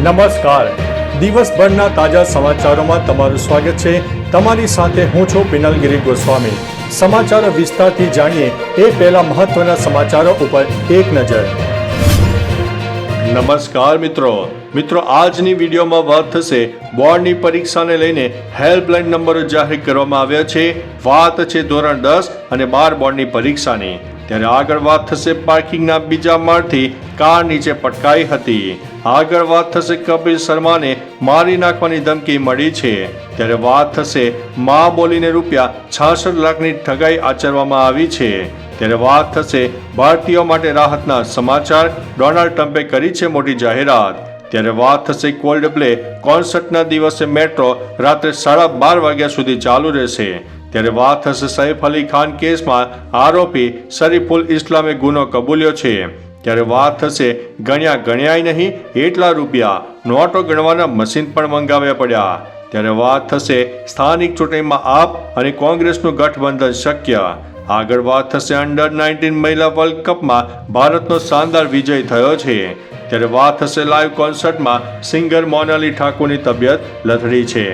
નમસ્કાર, દિવસભરના તાજા સમાચારોમાં તમારું સ્વાગત છે। તમારી સાથે હું છું પિનલગીરી ગોસ્વામી। સમાચારો વિસ્તારથી જાણીએ એ પહેલા મહત્વના સમાચારો ઉપર એક નજર। નમસ્કાર મિત્રો, આજની વિડીયોમાં વાત થશે બોર્ડની પરીક્ષાને લઈને હેલ્પલાઇન નંબરો જાહેર કરવામાં આવ્યા છે। વાત છે ધોરણ 10 અને 12 બોર્ડની પરીક્ષાની। ત્યારે આગળ વાત થશે પાર્કિંગના બીજા માળથી કાર નીચે પટકાઈ હતી। આગળ વાત થશે કપિલ શર્માને મારી નાખવાની ધમકી મળી છે। ત્યારે વાત થશે મા બોલીને રૂપિયા 66 લાખની ઠગાઈ આચરવામાં આવી છે। ત્યારે વાત થશે ભારતીયો માટે રાહતના સમાચાર, ડોનાલ્ડ ટ્રમ્પે કરી છે મોટી જાહેરાત। ત્યારે વાત થશે કોલ્ડ પ્લે કોન્સર્ટના દિવસે મેટ્રો રાત્રે 12:30 વાગ્યા સુધી ચાલુ રહેશે। ત્યારે વાત થશે સૈફ અલી ખાન કેસમાં આરોપી શરીફુલ ઇસ્લામે ગુનો કબૂલ્યો છે। ત્યારે વાત થશે ગણ્યાય નહીં એટલા રૂપિયા, નોટો ગણવાના મશીન પણ મંગાવ્યા પડ્યા। ત્યારે વાત થશે સ્થાનિક ચૂંટણીમાં આપ અને કોંગ્રેસનું ગઠબંધન શક્ય। આગળ વાત થશે અંડર-19 મહિલા વર્લ્ડ કપમાં ભારતનો શાનદાર વિજય થયો છે। ત્યારે વાત થશે લાઈવ કોન્સર્ટમાં સિંગર મોનાલી ઠાકોરની તબિયત લથડી છે।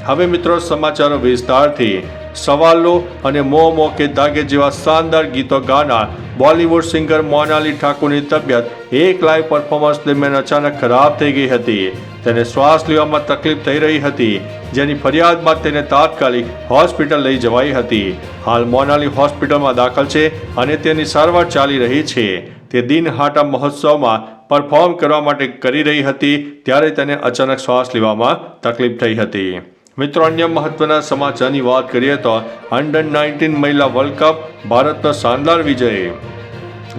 હવે મિત્રો સમાચારો વિસ્તારથી। સવાલો અને મો કે ધાગે જેવા શાનદાર ગીતો ગાનાર બોલિવૂડ સિંગર મોનાલી ઠાકોરની તબિયત એક લાઈવ પરફોર્મન્સ દરમિયાન અચાનક ખરાબ થઈ ગઈ હતી। તેને શ્વાસ લેવામાં તકલીફ થઈ રહી હતી, જેની ફરિયાદ બાદ તેને તાત્કાલિક હોસ્પિટલ લઈ જવાઈ હતી। હાલ મોનાલી હોસ્પિટલમાં દાખલ છે અને તેની સારવાર ચાલી રહી છે। તે દિનહાટા મહોત્સવમાં પરફોર્મ કરવા માટે કરી રહી હતી ત્યારે તેને અચાનક શ્વાસ લેવામાં તકલીફ થઈ હતી। મિત્રો, અન્ય મહત્વના સમાચારની વાત કરીએ તો અંડર-19 મહિલા વર્લ્ડ કપ ભારતનો શાનદાર વિજય।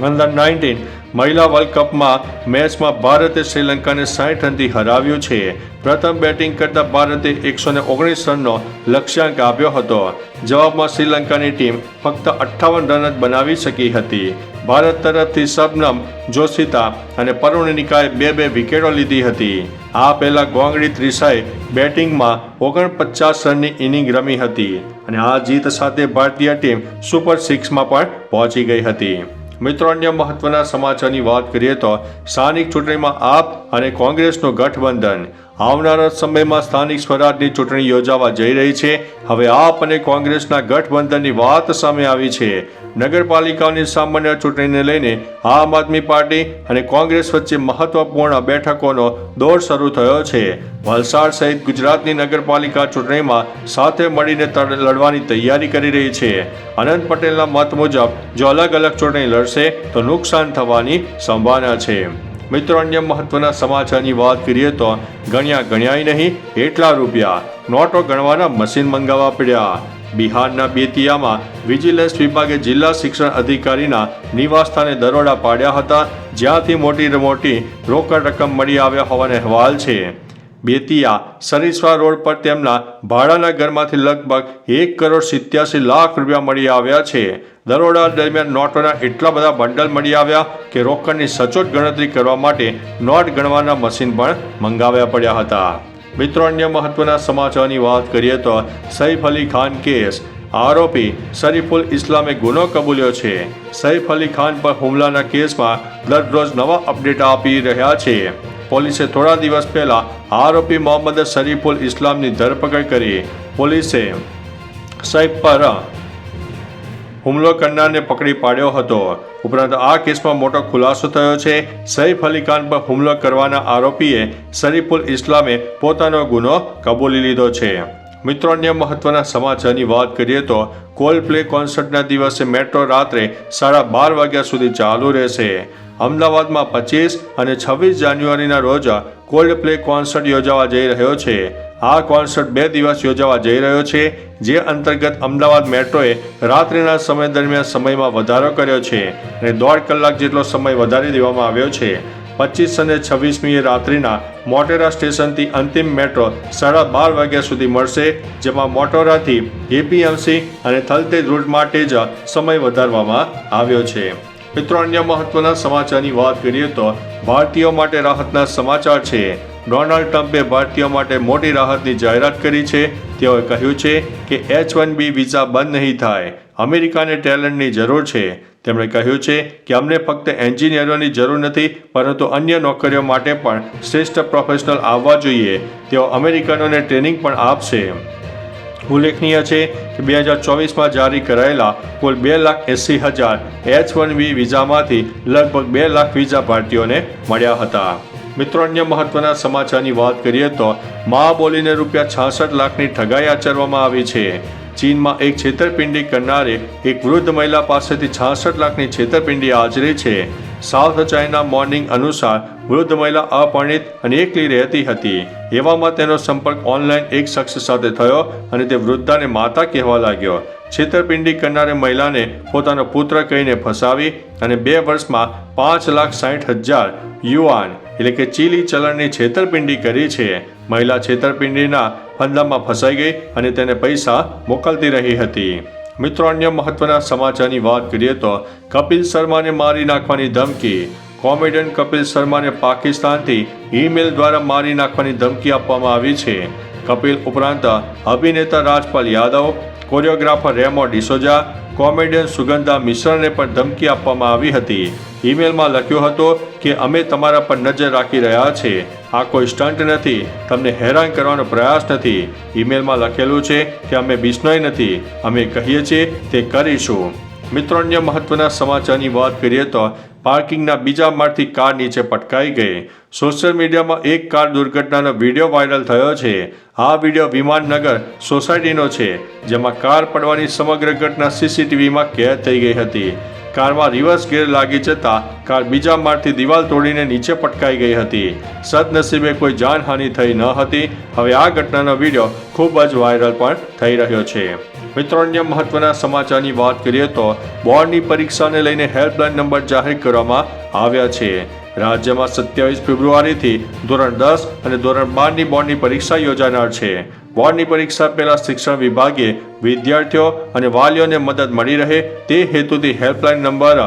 અંડર-19 મહિલા વર્લ્ડ કપમાં મેચમાં ભારતે શ્રીલંકાને 60 રનથી હરાવ્યું છે। પ્રથમ બેટિંગ કરતા ભારતે 119 રનનો લક્ષ્યાંક આપ્યો હતો। જવાબમાં શ્રીલંકાની ટીમ ફક્ત 58 રન જ બનાવી શકી હતી। ભારત તરફથી શબનમ જોશિતા અને પરુણિકાએ 2 વિકેટો લીધી હતી। આ પહેલા ગોંગડી ત્રિશાએ બેટિંગમાં 49 રનની ઇનિંગ રમી હતી અને આ જીત સાથે ભારતીય ટીમ સુપર 6માં પણ પહોંચી ગઈ હતી। મિત્રો, અન્ય મહત્વના સમાચારની વાત કરીએ તો સ્થાનિક ચૂંટણીમાં આપ અને કોંગ્રેસનું ગઠબંધન। આવનારા સમયમાં સ્થાનિક સ્વરાજની ચૂંટણી યોજાવા જઈ રહી છે। હવે આપ અને કોંગ્રેસના ગઠબંધનની વાત સામે આવી છે। નગરપાલિકાઓની સામાન્ય ચૂંટણીને લઈને આમ આદમી પાર્ટી અને કોંગ્રેસ વચ્ચે મહત્વપૂર્ણ બેઠકોનો દોર શરૂ થયો છે। વલસાડ સહિત ગુજરાતની નગરપાલિકા ચૂંટણીમાં સાથે મળીને લડવાની તૈયારી કરી રહી છે। અનંત પટેલના મત મુજબ જો અલગ અલગ ચૂંટણી લડશે તો નુકસાન થવાની સંભાવના છે। મિત્રો, અન્ય મહત્વના સમાચારની વાત કરીએ તો ગણ્યાય નહીં એટલા રૂપિયા, નોટો ગણવાના મશીન મંગાવવા પડ્યા। બિહારના બેતિયામાં વિજિલન્સ વિભાગે જિલ્લા શિક્ષણ અધિકારીના નિવાસસ્થાને દરોડા પાડ્યા હતા, જ્યાંથી મોટી રોકડ રકમ મળી આવ્યા હોવાનો અહેવાલ છે। બેતિયા સરીસવા રોડ પર તેમના ભાડાના ઘરમાંથી લગભગ 1,87 લાખ રૂપિયા મળી આવ્યા છે। દરોડા દરમિયાન નોટોના એટલા બધા બંડલ મળી આવ્યા કે રોકડની સચોટ ગણતરી કરવા માટે નોટ ગણવાના મશીન પણ મંગાવ્યા પડ્યા હતા। મિત્રો, અન્ય મહત્વના સમાચારની વાત કરીએ તો સૈફ અલી ખાન કેસ, આરોપી શરીફુલ ઇસ્લામે ગુનો કબૂલ્યો છે। સૈફ અલી ખાન પર હુમલાના કેસમાં દરરોજ નવા અપડેટ આપી રહ્યા છે। પોલીસે થોડા દિવસ પહેલા આરોપી મોહમ્મદ શરીફુલ ઇસ્લામની ધરપકડ કરી। પોલીસે સૈફ પર હુમલો કરનારને પકડી પાડ્યો હતો। ઉપરાંત આ કેસમાં મોટો ખુલાસો થયો છે। સૈફ અલી ખાન પર હુમલો કરવાના આરોપીએ શરીફુલ ઇસ્લામે પોતાનો ગુનો કબૂલી લીધો છે। મિત્રો, અન્ય મહત્વના સમાચારની વાત કરીએ તો કોલ્ડ પ્લે કોન્સર્ટના દિવસે મેટ્રો રાત્રે 12:30 વાગ્યા સુધી ચાલુ રહેશે। અમદાવાદમાં 25 અને 26 જાન્યુઆરીના રોજ કોલ્ડ પ્લે કોન્સર્ટ યોજાવા જઈ રહ્યો છે। આ કોન્સર્ટ 2 દિવસ યોજાવા જઈ રહ્યો છે, જે અંતર્ગત અમદાવાદ મેટ્રોએ રાત્રિના સમય દરમિયાન સમયમાં વધારો કર્યો છે અને 1.5 કલાક જેટલો સમય વધારી દેવામાં આવ્યો છે। 25 અને 26મીએ રાત્રિના મોટેરા સ્ટેશનથી અંતિમ મેટ્રો 12:30 વાગ્યા સુધી મળશે, જેમાં મોટેરાથી એપીએમસી અને થલતેજ રૂટ માટે જ સમય વધારવામાં આવ્યો છે। મિત્રો, અન્ય મહત્વના સમાચારની વાત કરીએ તો ભારતીયો માટે રાહતના સમાચાર છે। ડોનાલ્ડ ટ્રમ્પે ભારતીયો માટે મોટી રાહતની જાહેરાત કરી છે। તેઓએ કહ્યું છે કે H-1B વિઝા બંધ નહીં થાય. અમેરિકાને ટેલેન્ટની જરૂર છે. તેમણે કહ્યું છે કે અમને ફક્ત એન્જિનિયરોની જરૂર નથી, પરંતુ અન્ય નોકરીઓ માટે પણ શ્રેષ્ઠ પ્રોફેશનલ આવવા જોઈએ. તેઓ અમેરિકનોને ટ્રેનિંગ પણ આપશે. ઉલ્લેખનીય છે કે 2024માં જારી કરાયેલા કુલ 2,80,000 H-1B વિઝામાંથી લગભગ 2 લાખ વિઝા ભારતીયોને મળ્યા હતા. મિત્રો, અન્ય મહત્વના સમાચારની વાત કરીએ તો મા બોલીને ₹66 લાખની ઠગાઈ આચરવામાં આવી છે. ચીનમાં એક છેતરપિંડી કરનારે એક વૃદ્ધ મહિલા પાસેથી 66 લાખની છેતરપિંડી આચરી છે. સાઉથ ચાઇના મોર્નિંગ અનુસાર વૃદ્ધ મહિલા અપરિણિત અને એકલી રહેતી હતી. એવામાં તેનો સંપર્ક ઓનલાઈન એક શખ્સ સાથે થયો અને તે વૃદ્ધાને માતા કહેવા લાગ્યો. છેતરપિંડી કરનારે મહિલાને પોતાનો પુત્ર કહીને ફસાવી અને 2 વર્ષમાં 5,60,000 યુઆન એટલે કે ચીલી ચલણની છેતરપિંડી કરી છે. મહિલા છેતરપિંડીના ફંદામાં ફસાઈ ગઈ અને તેને પૈસા મોકલતી રહી હતી. મિત્રો, અન્ય મહત્વના સમાચારની વાત કરીએ તો કપિલ શર્માને મારી નાખવાની ધમકી. કોમેડિયન કપિલ શર્માને પાકિસ્તાનથી ઈમેલ દ્વારા મારી નાખવાની ધમકી આપવામાં આવી છે. કપિલ ઉપરાંત અભિનેતા રાજપાલ યાદવ, કોરિયોગ્રાફર રેમો ડિસોજા, કોમેડિયન સુગંધા મિશ્રાને પણ ધમકી આપવામાં આવી હતી. ઈમેલમાં લખ્યું હતું કે અમે તમારા પર નજર રાખી રહ્યા છીએ. આ કોઈ સ્ટન્ટ નથી, તમને હેરાન કરવાનો પ્રયાસ નથી. ઈમેલમાં લખેલું છે કે અમે બિશ્નોઈ નથી, અમે કહીએ છીએ તે કરીશું. મિત્રો, અન્ય મહત્વના સમાચારની વાત કરીએ તો પાર્કિંગના બીજા માળથી કાર નીચે પટકાઈ ગઈ. સોશિયલ મીડિયામાં એક કાર દુર્ઘટનાનો વિડીયો વાયરલ થયો છે. આ વિડીયો વિમાનનગર સોસાયટીનો છે, જેમાં કાર પડવાની સમગ્ર ઘટના CCTVમાં કેદ થઈ ગઈ હતી. કારમાં રિવર્સ ગેર લાગી જતા કાર બીજા માળથી દિવાલ તોડીને નીચે પટકાઈ ગઈ હતી. સદનસીબે કોઈ જાનહાનિ થઈ ન હતી. હવે આ ઘટનાનો વિડીયો ખૂબ જ વાયરલ પણ થઈ રહ્યો છે. મિત્રો, અન્ય મહત્વના સમાચારની વાત કરીએ તો બોર્ડની પરીક્ષાને લઈને હેલ્પલાઇન નંબર જાહેર કરવામાં આવ્યા છે. રાજ્યમાં 27 ફેબ્રુઆરીથી ધોરણ 10 અને ધોરણ 12ની બોર્ડની પરીક્ષા યોજાનાર છે. બોર્ડની પરીક્ષા પહેલા શિક્ષણ વિભાગે વિદ્યાર્થીઓ અને વાલીઓને મદદ મળી રહે તે હેતુથી હેલ્પલાઇન નંબર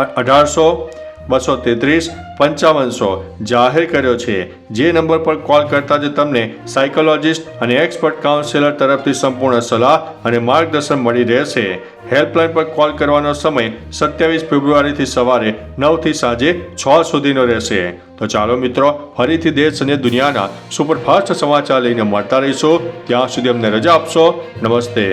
1800-233-5500 જાહેર કર્યો છે. જે નંબર પર કોલ કરતા જ તમને સાયકોલોજિસ્ટ અને એક્સપર્ટ કાઉન્સેલર તરફથી સંપૂર્ણ સલાહ અને માર્ગદર્શન મળી રહેશે. હેલ્પલાઇન પર કોલ કરવાનો સમય 27 ફેબ્રુઆરીથી સવારે 9 થી સાંજે 6 સુધીનો રહેશે. તો ચાલો મિત્રો, ફરીથી દેશ અને દુનિયાના સુપરફાસ્ટ સમાચાર લઈને મળતા રહીશું. ત્યાં સુધી અમને રજા આપશો. નમસ્તે.